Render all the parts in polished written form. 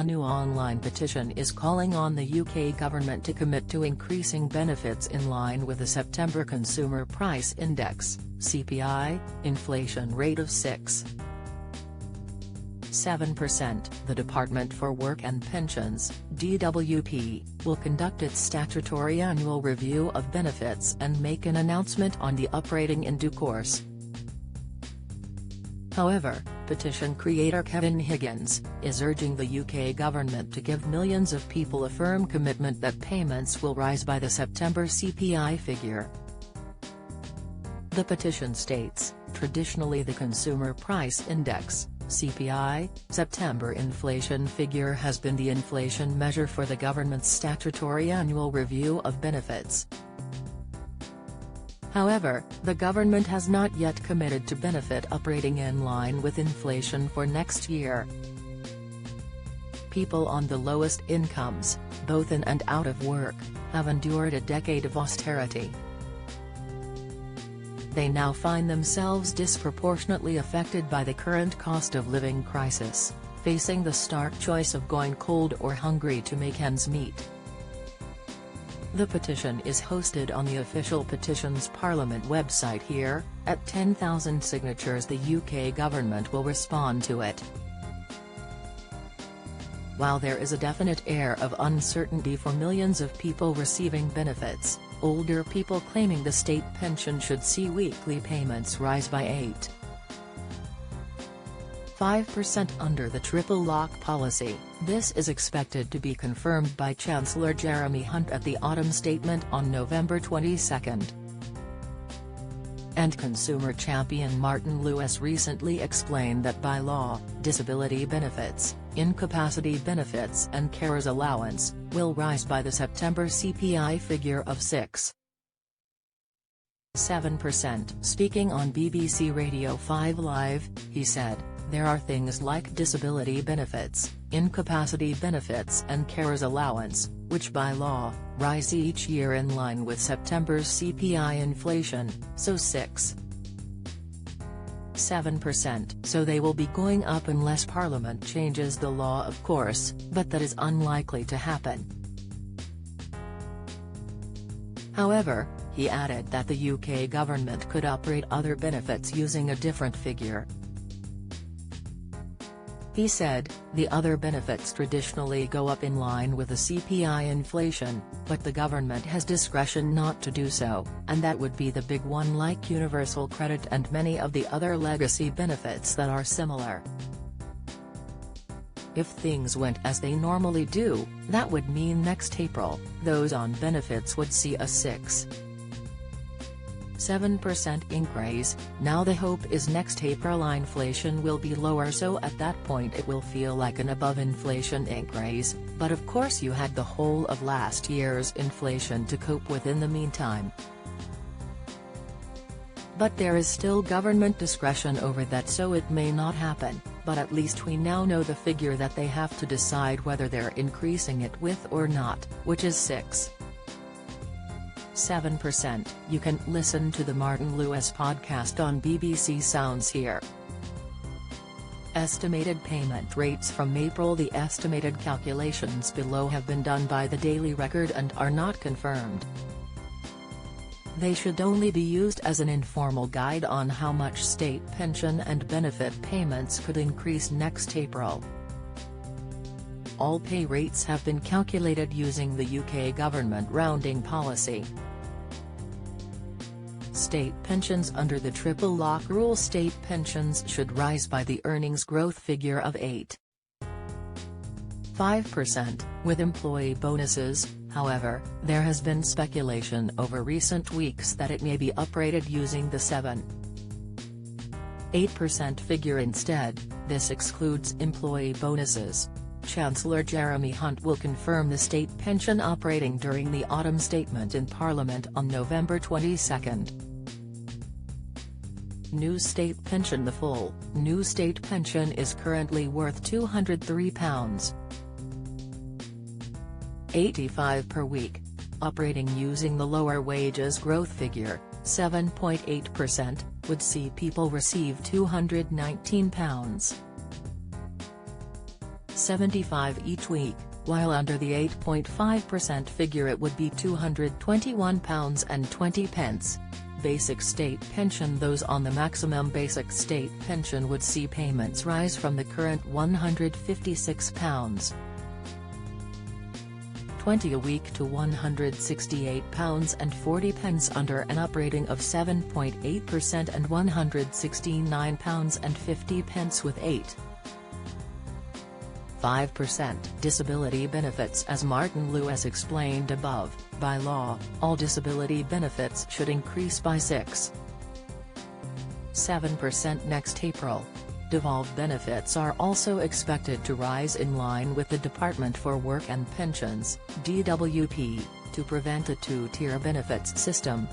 A new online petition is calling on the UK government to commit to increasing benefits in line with the September Consumer Price Index (CPI) inflation rate of 6.7%. The Department for Work and Pensions (DWP) will conduct its statutory annual review of benefits and make an announcement on the uprating in due course. However, petition creator Kevin Higgins is urging the UK government to give millions of people a firm commitment that payments will rise by the September CPI figure. The petition states, traditionally the Consumer Price Index (CPI) September inflation figure has been the inflation measure for the government's statutory annual review of benefits. However, the government has not yet committed to benefit uprating in line with inflation for next year. People on the lowest incomes, both in and out of work, have endured a decade of austerity. They now find themselves disproportionately affected by the current cost of living crisis, facing the stark choice of going cold or hungry to make ends meet. The petition is hosted on the official Petitions Parliament website here. At 10,000 signatures, the UK government will respond to it. While there is a definite air of uncertainty for millions of people receiving benefits, older people claiming the state pension should see weekly payments rise by 8.5% under the triple lock policy. This is expected to be confirmed by Chancellor Jeremy Hunt at the autumn statement on November 22. And consumer champion Martin Lewis recently explained that by law, disability benefits, incapacity benefits and carers allowance will rise by the September CPI figure of 6.7%. Speaking on BBC Radio 5 Live, he said, "There are things like disability benefits, incapacity benefits and carers allowance, which by law, rise each year in line with September's CPI inflation, so 6.7%. So they will be going up unless Parliament changes the law, of course, but that is unlikely to happen." However, he added that the UK government could uprate other benefits using a different figure. He said, "The other benefits traditionally go up in line with the CPI inflation, but the government has discretion not to do so, and that would be the big one like universal credit and many of the other legacy benefits that are similar. If things went as they normally do, that would mean next April, those on benefits would see a 6.7% increase. Now the hope is next April inflation will be lower, so at that point it will feel like an above-inflation increase, but of course you had the whole of last year's inflation to cope with in the meantime. But there is still government discretion over that, so it may not happen, but at least we now know the figure that they have to decide whether they're increasing it with or not, which is 6.7%. You can listen to the Martin Lewis podcast on BBC Sounds here. Estimated payment rates from April. The estimated calculations below have been done by the Daily Record and are not confirmed. They should only be used as an informal guide on how much state pension and benefit payments could increase next April. All pay rates have been calculated using the UK government rounding policy. State pensions under the triple lock rule. State pensions should rise by the earnings growth figure of 8.5%, with employee bonuses. However, there has been speculation over recent weeks that it may be uprated using the 7.8% figure instead. This excludes employee bonuses. Chancellor Jeremy Hunt will confirm the state pension uprating during the autumn statement in Parliament on November 22. New state pension. The full, new state pension is currently worth £203.85 per week. Uprating using the lower wages growth figure, 7.8%, would see people receive £219.60 75 each week, while under the 8.5% figure it would be £221.20. Basic state pension. Those on the maximum basic state pension would see payments rise from the current £156.20 a week to £168.40 under an uprating of 7.8% and £169.50 with 8.5% disability benefits. As Martin Lewis explained above, by law, all disability benefits should increase by 6.7% next April. Devolved benefits are also expected to rise in line with the Department for Work and Pensions (DWP), to prevent a two-tier benefits system.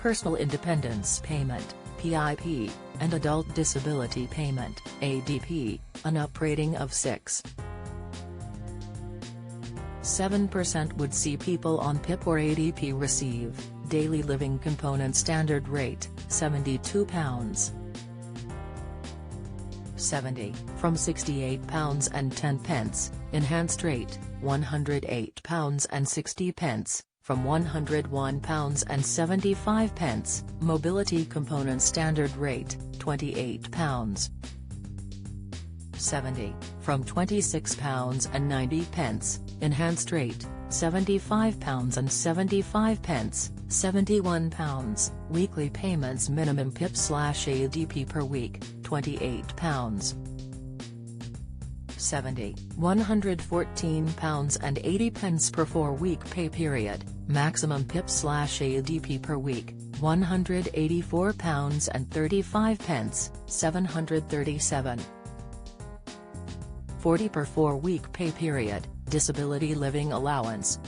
Personal Independence Payment (PIP), and Adult Disability Payment (ADP), an uprating of 6.7% would see people on PIP or ADP receive daily living component standard rate £72.70 from £68.10, enhanced rate £108.60 from £101.75, mobility component standard rate £28.70 from £26.90, enhanced rate £75.75, £71, weekly payments. Minimum PIP/ADP per week, £28.70, £114.80 per 4-week pay period. Maximum PIP/ADP per week, £184.35, $737.40 per 4-week pay period. Disability Living Allowance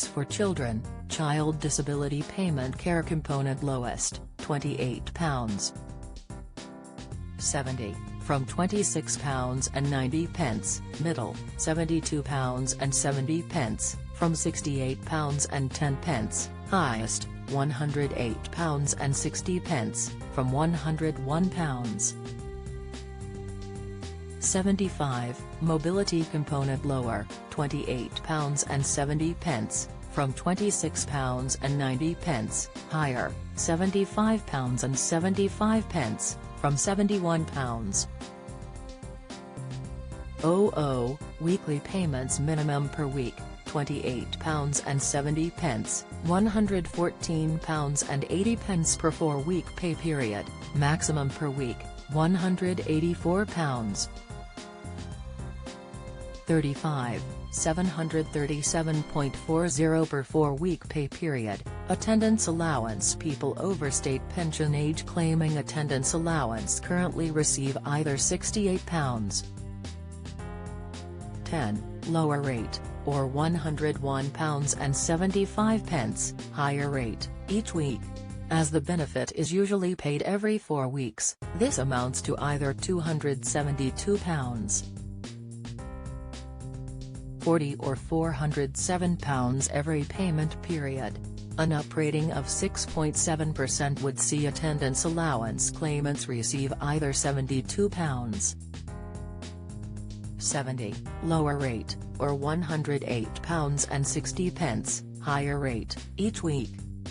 for children, child disability payment care component lowest, £28.70, from £26.90, middle, £72.70, from £68.10, highest, £108.60, from £101.75, mobility component lower, £28.70, from £26.90, higher, £75.75, from £71.00, weekly payments. Minimum per week, £28.70, £114.80 per 4-week pay period. Maximum per week, £184.35, $737.40 per 4-week pay period. Attendance allowance. People over state pension age claiming attendance allowance currently receive either £68.10, lower rate, or £101.75, higher rate, each week. As the benefit is usually paid every 4 weeks, this amounts to either £272.40 or £407 every payment period. An uprating of 6.7% would see attendance allowance claimants receive either £72.70, lower rate, or £108.60, higher rate, each week.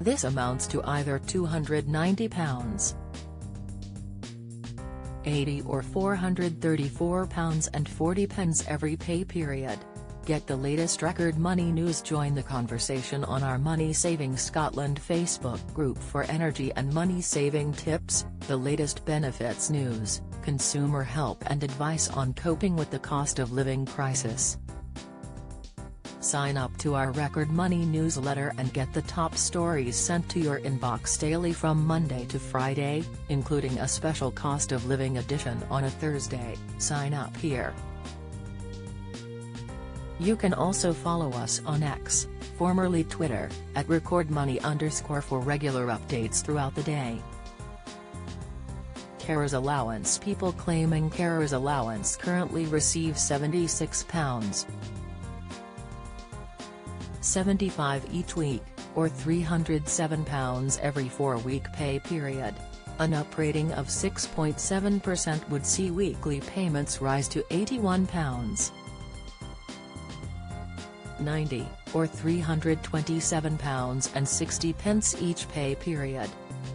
This amounts to either £290.80 or £434.40 every pay period. Get the latest Record Money news. Join the conversation on our Money Saving Scotland Facebook group for energy and money saving tips, the latest benefits news, consumer help and advice on coping with the cost of living crisis. Sign up to our Record Money newsletter and get the top stories sent to your inbox daily from Monday to Friday, including a special cost of living edition on a Thursday. Sign up here. You can also follow us on X, formerly Twitter, at @RecordMoney_ for regular updates throughout the day. Carers allowance. People claiming carers allowance currently receive £76.75 each week, or £307 every 4-week pay period. An uprating of 6.7% would see weekly payments rise to £81.90, or £327.60 each pay period.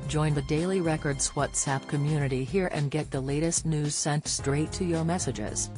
Join the Daily Records WhatsApp community here and get the latest news sent straight to your messages.